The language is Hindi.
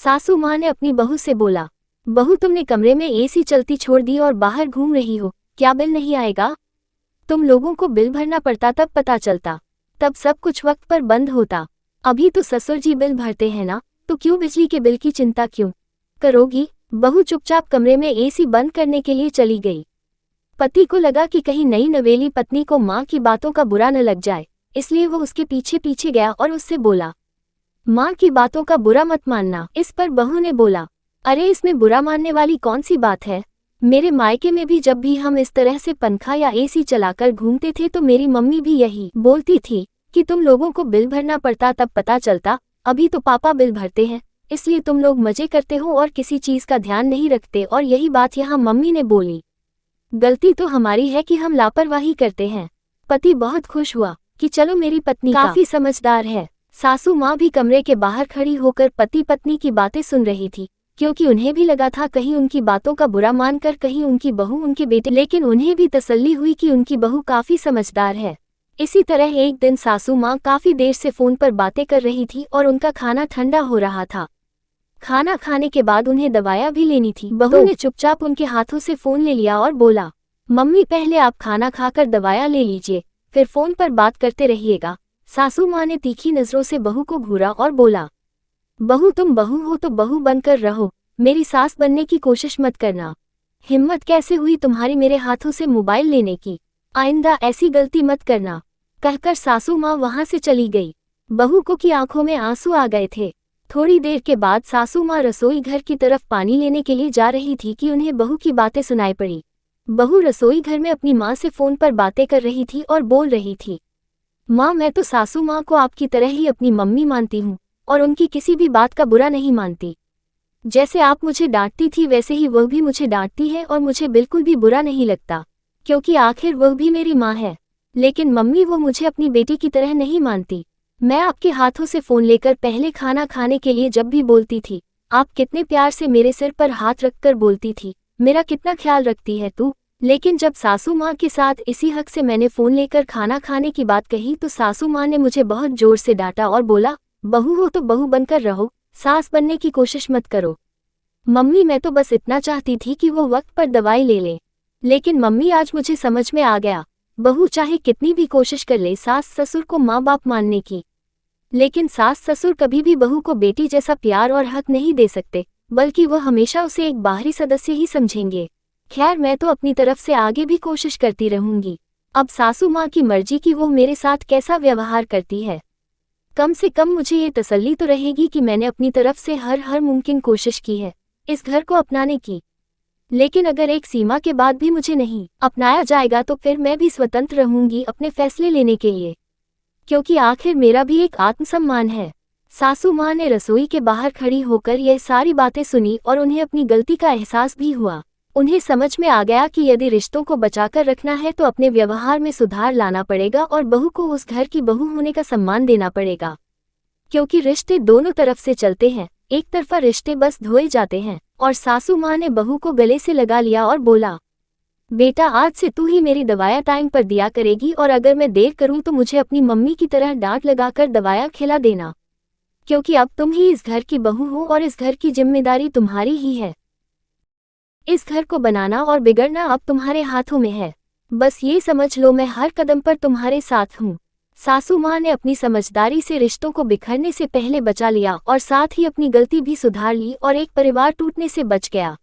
सासू माँ ने अपनी बहू से बोला, बहू तुमने कमरे में एसी चलती छोड़ दी और बाहर घूम रही हो, क्या बिल नहीं आएगा? तुम लोगों को बिल भरना पड़ता तब पता चलता, तब सब कुछ वक्त पर बंद होता। अभी तो ससुर जी बिल भरते हैं ना, तो क्यों बिजली के बिल की चिंता क्यों करोगी? बहू चुपचाप कमरे में एसी बंद करने के लिए चली गई। पति को लगा कि कहीं नई नवेली पत्नी को माँ की बातों का बुरा न लग जाए, इसलिए वो उसके पीछे पीछे गया और उससे बोला, माँ की बातों का बुरा मत मानना। इस पर बहू ने बोला, अरे इसमें बुरा मानने वाली कौन सी बात है? मेरे मायके में भी जब भी हम इस तरह से पंखा या एसी चलाकर घूमते थे तो मेरी मम्मी भी यही बोलती थी कि तुम लोगों को बिल भरना पड़ता तब पता चलता। अभी तो पापा बिल भरते हैं, इसलिए तुम लोग मजे करते हो और किसी चीज का ध्यान नहीं रखते। और यही बात यहाँ मम्मी ने बोली, गलती तो हमारी है कि हम लापरवाही करते हैं। पति बहुत खुश हुआ कि चलो मेरी पत्नी काफी समझदार है। सासू माँ भी कमरे के बाहर खड़ी होकर पति पत्नी की बातें सुन रही थी, क्योंकि उन्हें भी लगा था कहीं उनकी बातों का बुरा मानकर कहीं उनकी बहू उनके बेटे, लेकिन उन्हें भी तसल्ली हुई कि उनकी बहू काफी समझदार है। इसी तरह एक दिन सासू माँ काफी देर से फोन पर बातें कर रही थी और उनका खाना ठंडा हो रहा था। खाना खाने के बाद उन्हें दवाइयाँ भी लेनी थी। बहू ने चुपचाप उनके हाथों से फोन ले लिया और बोला, मम्मी पहले आप खाना खाकर दवाइयाँ ले लीजिए, फिर फोन पर बात करते रहिएगा। सासू माँ ने तीखी नजरों से बहू को घूरा और बोला, बहू तुम बहू हो तो बहू बनकर रहो, मेरी सास बनने की कोशिश मत करना। हिम्मत कैसे हुई तुम्हारी मेरे हाथों से मोबाइल लेने की? आइंदा ऐसी गलती मत करना। कहकर सासू माँ वहां से चली गई। बहू को की आंखों में आंसू आ गए थे। थोड़ी देर के बाद सासू माँ रसोई घर की तरफ पानी लेने के लिए जा रही थी कि उन्हें बहू की बातें सुनाई पड़ी। बहू रसोई घर में अपनी माँ से फोन पर बातें कर रही थी और बोल रही थी, माँ मैं तो सासू माँ को आपकी तरह ही अपनी मम्मी मानती हूँ और उनकी किसी भी बात का बुरा नहीं मानती। जैसे आप मुझे डांटती थी वैसे ही वह भी मुझे डांटती है और मुझे बिल्कुल भी बुरा नहीं लगता, क्योंकि आखिर वह भी मेरी माँ है। लेकिन मम्मी वो मुझे अपनी बेटी की तरह नहीं मानती। मैं आपके हाथों से फोन लेकर पहले खाना खाने के लिए जब भी बोलती थी, आप कितने प्यार से मेरे सिर पर हाथ रखकर बोलती थी, मेरा कितना ख्याल रखती है तू। लेकिन जब सासू माँ के साथ इसी हक से मैंने फोन लेकर खाना खाने की बात कही तो सासू माँ ने मुझे बहुत जोर से डांटा और बोला, बहू हो तो बहू बनकर रहो, सास बनने की कोशिश मत करो। मम्मी मैं तो बस इतना चाहती थी कि वो वक्त पर दवाई ले ले। लेकिन मम्मी आज मुझे समझ में आ गया, बहू चाहे कितनी भी कोशिश कर ले सास ससुर को माँ बाप मानने की, लेकिन सास ससुर कभी भी बहू को बेटी जैसा प्यार और हक नहीं दे सकते, बल्कि वह हमेशा उसे एक बाहरी सदस्य ही समझेंगे। खैर मैं तो अपनी तरफ से आगे भी कोशिश करती रहूंगी। अब सासू माँ की मर्जी कि वो मेरे साथ कैसा व्यवहार करती है। कम से कम मुझे ये तसल्ली तो रहेगी कि मैंने अपनी तरफ से हर मुमकिन कोशिश की है इस घर को अपनाने की। लेकिन अगर एक सीमा के बाद भी मुझे नहीं अपनाया जाएगा तो फिर मैं भी स्वतंत्र रहूंगी अपने फैसले लेने के लिए, क्योंकि आखिर मेरा भी एक आत्मसम्मान है। सासू माँ ने रसोई के बाहर खड़ी होकर यह सारी बातें सुनी और उन्हें अपनी गलती का एहसास भी हुआ। उन्हें समझ में आ गया कि यदि रिश्तों को बचाकर रखना है तो अपने व्यवहार में सुधार लाना पड़ेगा और बहू को उस घर की बहू होने का सम्मान देना पड़ेगा, क्योंकि रिश्ते दोनों तरफ से चलते हैं, एक तरफा रिश्ते बस धोए जाते हैं। और सासू माँ ने बहू को गले से लगा लिया और बोला, बेटा आज से तू ही मेरी दवाइयाँ टाइम पर दिया करेगी और अगर मैं देर करूँ तो मुझे अपनी मम्मी की तरह डांट लगाकर दवाइयाँ खिला देना, क्योंकि अब तुम ही इस घर की बहू हो और इस घर की जिम्मेदारी तुम्हारी ही है। इस घर को बनाना और बिगड़ना अब तुम्हारे हाथों में है। बस ये समझ लो मैं हर कदम पर तुम्हारे साथ हूँ। सासू माँ ने अपनी समझदारी से रिश्तों को बिखरने से पहले बचा लिया और साथ ही अपनी गलती भी सुधार ली और एक परिवार टूटने से बच गया।